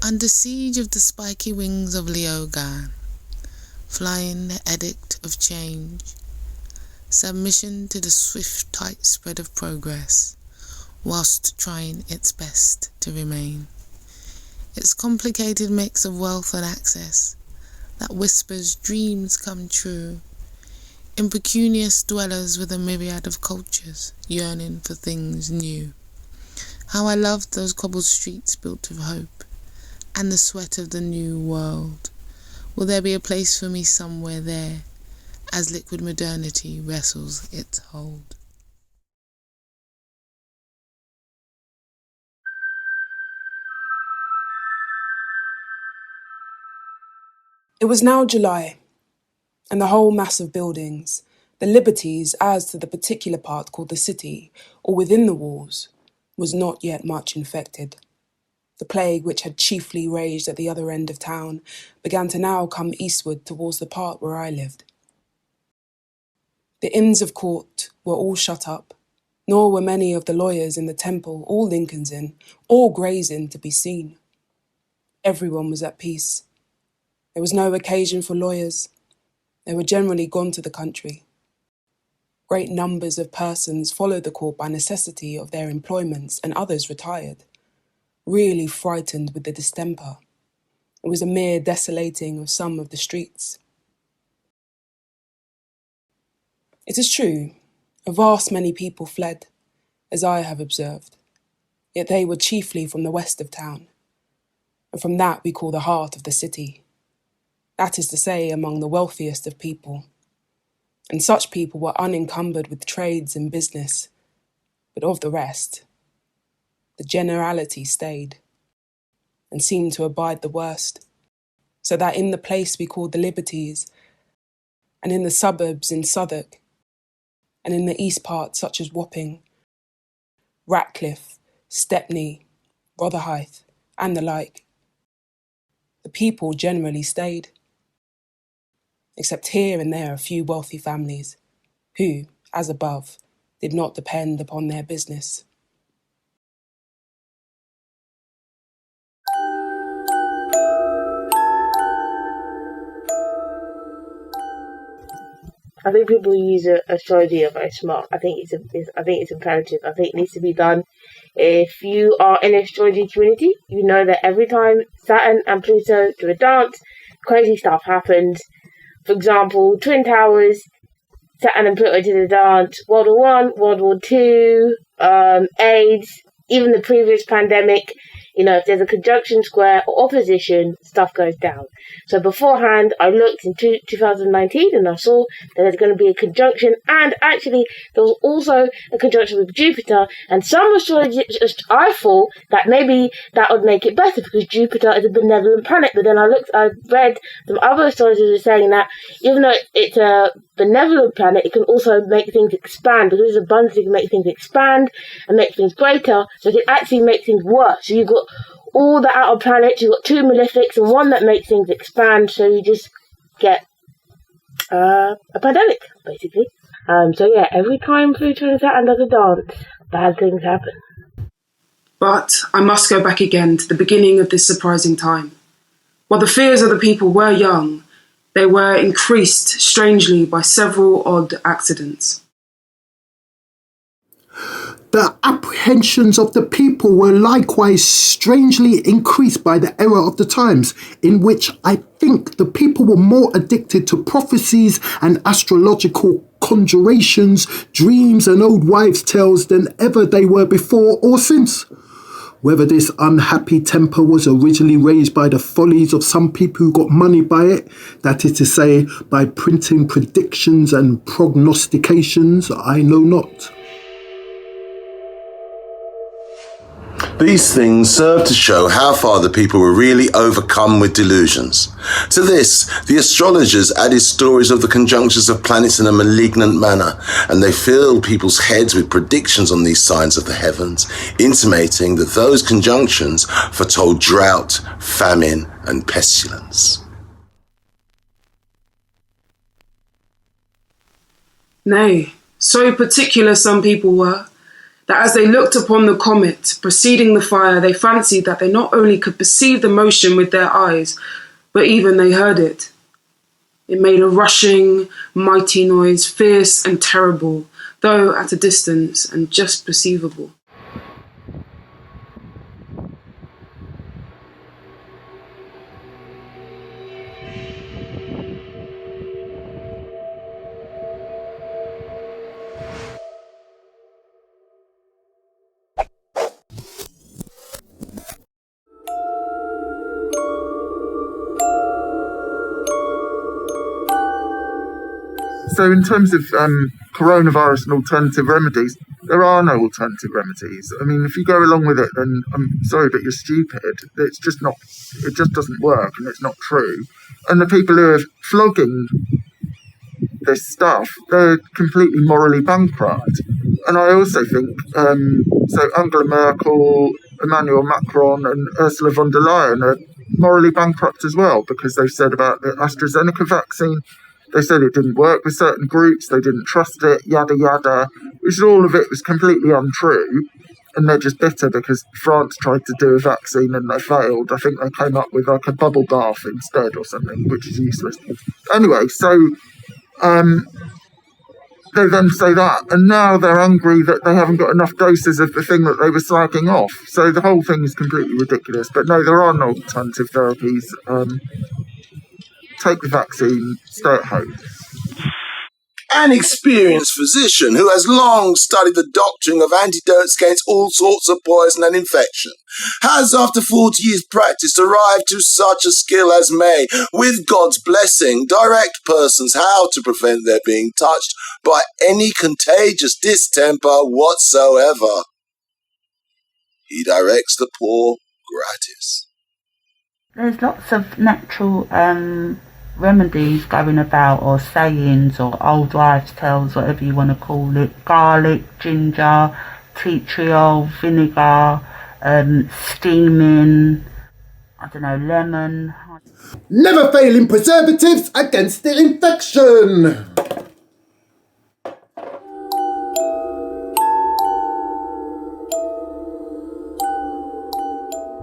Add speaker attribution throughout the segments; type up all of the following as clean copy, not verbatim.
Speaker 1: Under siege of the spiky wings of Leogan, flying the edict of change, submission to the swift tight spread of progress, whilst trying its best to remain. Its complicated mix of wealth and access, that whispers dreams come true, impecunious dwellers with a myriad of cultures, yearning for things new. How I loved those cobbled streets built of hope, and the sweat of the new world. Will there be a place for me somewhere there, as liquid modernity wrestles its hold?
Speaker 2: It was now July, and the whole mass of buildings, the liberties as to the particular part called the city, or within the walls, was not yet much infected. The plague, which had chiefly raged at the other end of town, began to now come eastward towards the part where I lived. The Inns of Court were all shut up, nor were many of the lawyers in the Temple or Lincoln's Inn or Gray's Inn to be seen. Everyone was at peace. There was no occasion for lawyers. They were generally gone to the country. Great numbers of persons followed the court by necessity of their employments, and others retired, really frightened with the distemper. It was a mere desolating of some of the streets. It is true, a vast many people fled, as I have observed, yet they were chiefly from the west of town, and from that we call the heart of the city. That is to say, among the wealthiest of people. And such people were unencumbered with trades and business, but of the rest, the generality stayed, and seemed to abide the worst, so that in the place we called the Liberties, and in the suburbs in Southwark, and in the east part such as Wapping, Ratcliffe, Stepney, Rotherhithe, and the like, the people generally stayed, except here and there a few wealthy families, who, as above, did not depend upon their business.
Speaker 3: I think people who use astrology are very smart. I think it's imperative. I think it needs to be done. If you are in the astrology community, you know that every time Saturn and Pluto do a dance, crazy stuff happens. For example, Twin Towers, Saturn and Pluto did a dance. World War I, World War II, AIDS, even the previous pandemic. You know, if there's a conjunction square or opposition, stuff goes down. So beforehand, I looked in 2019 and I saw that there's going to be a conjunction, and actually there was also a conjunction with Jupiter, and some astrologists, I thought that maybe that would make it better because Jupiter is a benevolent planet, but then I read some other astrologers saying that even though it's a benevolent planet, it can also make things expand, because there's abundance, it can make things expand and make things greater, so it can actually make things worse. So you've got all the outer planets, you've got two malefics and one that makes things expand, so you just get a pandemic, basically. So yeah, every time Pluto and Saturn does a dance, bad things happen.
Speaker 2: But I must go back again to the beginning of this surprising time. While the fears of the people were young, they were increased strangely by several odd accidents.
Speaker 4: The apprehensions of the people were likewise strangely increased by the error of the times, in which I think the people were more addicted to prophecies and astrological conjurations, dreams and old wives' tales than ever they were before or since. Whether this unhappy temper was originally raised by the follies of some people who got money by it, that is to say, by printing predictions and prognostications, I know not.
Speaker 5: These things serve to show how far the people were really overcome with delusions. To this, the astrologers added stories of the conjunctions of planets in a malignant manner, and they filled people's heads with predictions on these signs of the heavens, intimating that those conjunctions foretold drought, famine, and pestilence.
Speaker 2: Nay, so particular some people were, that as they looked upon the comet preceding the fire, they fancied that they not only could perceive the motion with their eyes, but even they heard it. It made a rushing, mighty noise, fierce and terrible, though at a distance and just perceivable.
Speaker 6: So in terms of coronavirus and alternative remedies, there are no alternative remedies. I mean, if you go along with it, then I'm sorry, but you're stupid. It's just not, it just doesn't work and it's not true. And the people who are flogging this stuff, they're completely morally bankrupt. And I also think, so Angela Merkel, Emmanuel Macron and Ursula von der Leyen are morally bankrupt as well, because they've said about the AstraZeneca vaccine, they said it didn't work with certain groups, they didn't trust it, yada yada, which all of it was completely untrue. And they're just bitter because France tried to do a vaccine and they failed. I think they came up with like a bubble bath instead or something, which is useless. Anyway, so they then say that, and now they're angry that they haven't got enough doses of the thing that they were slagging off. So the whole thing is completely ridiculous. But no, there are no alternative therapies. Take the vaccine, stay at home.
Speaker 5: An experienced physician who has long studied the doctrine of antidotes against all sorts of poison and infection, has after 40 years' practice arrived to such a skill as may, with God's blessing, direct persons how to prevent their being touched by any contagious distemper whatsoever. He directs the poor gratis.
Speaker 7: There's lots of natural remedies going about, or sayings, or old wives' tales, whatever you want to call it. Garlic, ginger, tea tree oil, vinegar, steaming, I don't know, lemon.
Speaker 4: Never fail in preservatives against the infection.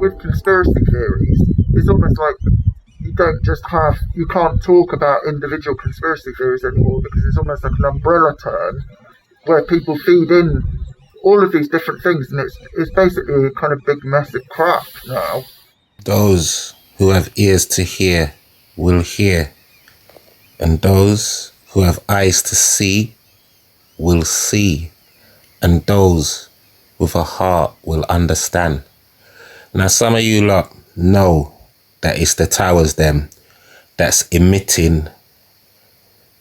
Speaker 6: With conspiracy theories, it's almost like you can't talk about individual conspiracy theories anymore, because it's almost like an umbrella term where people feed in all of these different things, and it's basically a kind of big mess of crap now.
Speaker 8: Those who have ears to hear will hear, and those who have eyes to see will see, and those with a heart will understand. Now some of you lot know that it's the towers them that's emitting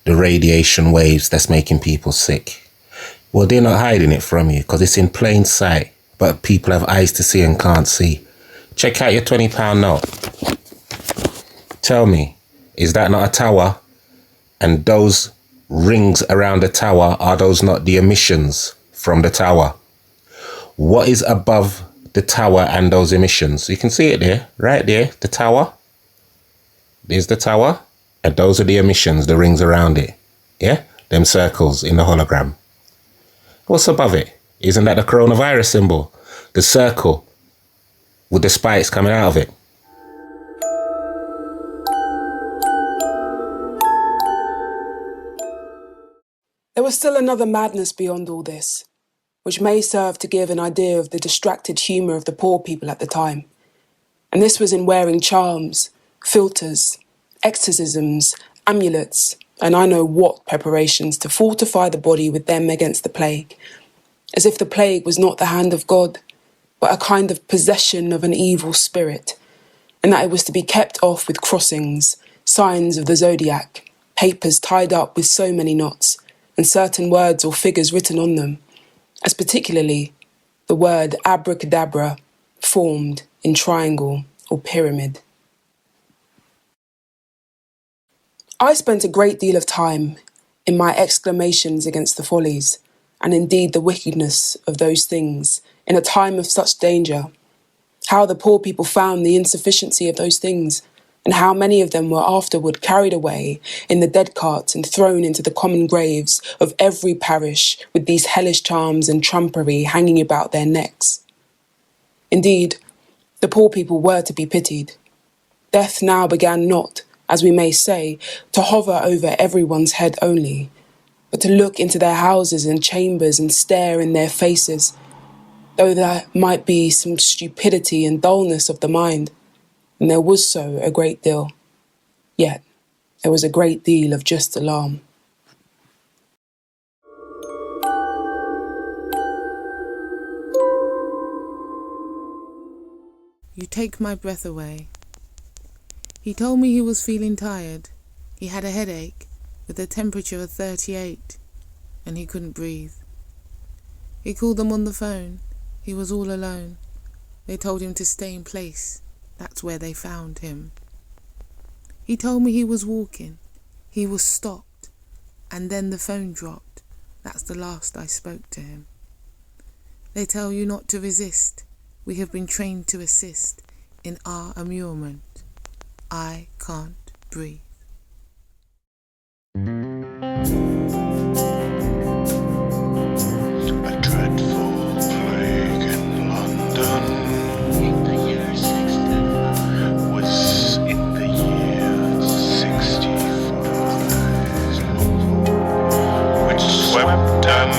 Speaker 8: the radiation waves that's making people sick. Well, they're not hiding it from you because it's in plain sight, but people have eyes to see and can't see. Check out your £20 note. Tell me, is that not a tower? And those rings around the tower, are those not the emissions from the tower? What is above the tower and those emissions? You can see it there, right there, the tower. There's the tower, and those are the emissions, the rings around it. Yeah? Them circles in the hologram. What's above it? Isn't that the coronavirus symbol? The circle with the spikes coming out of it.
Speaker 2: There was still another madness beyond all this, which may serve to give an idea of the distracted humour of the poor people at the time. And this was in wearing charms, filters, exorcisms, amulets, and I know what preparations to fortify the body with them against the plague, as if the plague was not the hand of God, but a kind of possession of an evil spirit, and that it was to be kept off with crossings, signs of the zodiac, papers tied up with so many knots, and certain words or figures written on them, as particularly the word abracadabra formed in triangle or pyramid. I spent a great deal of time in my exclamations against the follies, and indeed the wickedness of those things in a time of such danger, how the poor people found the insufficiency of those things, and how many of them were afterward carried away in the dead carts and thrown into the common graves of every parish with these hellish charms and trumpery hanging about their necks. Indeed, the poor people were to be pitied. Death now began not, as we may say, to hover over everyone's head only, but to look into their houses and chambers and stare in their faces, though there might be some stupidity and dullness of the mind, and there was so a great deal, yet there was a great deal of just alarm.
Speaker 1: You take my breath away. He told me he was feeling tired. He had a headache with a temperature of 38, and he couldn't breathe. He called them on the phone. He was all alone. They told him to stay in place. That's where they found him. He told me he was walking. He was stopped, and then the phone dropped. That's the last I spoke to him. They tell you not to resist. We have been trained to assist in our allurement. I can't breathe.
Speaker 9: A dreadful plague in London was in the year 65, which swept and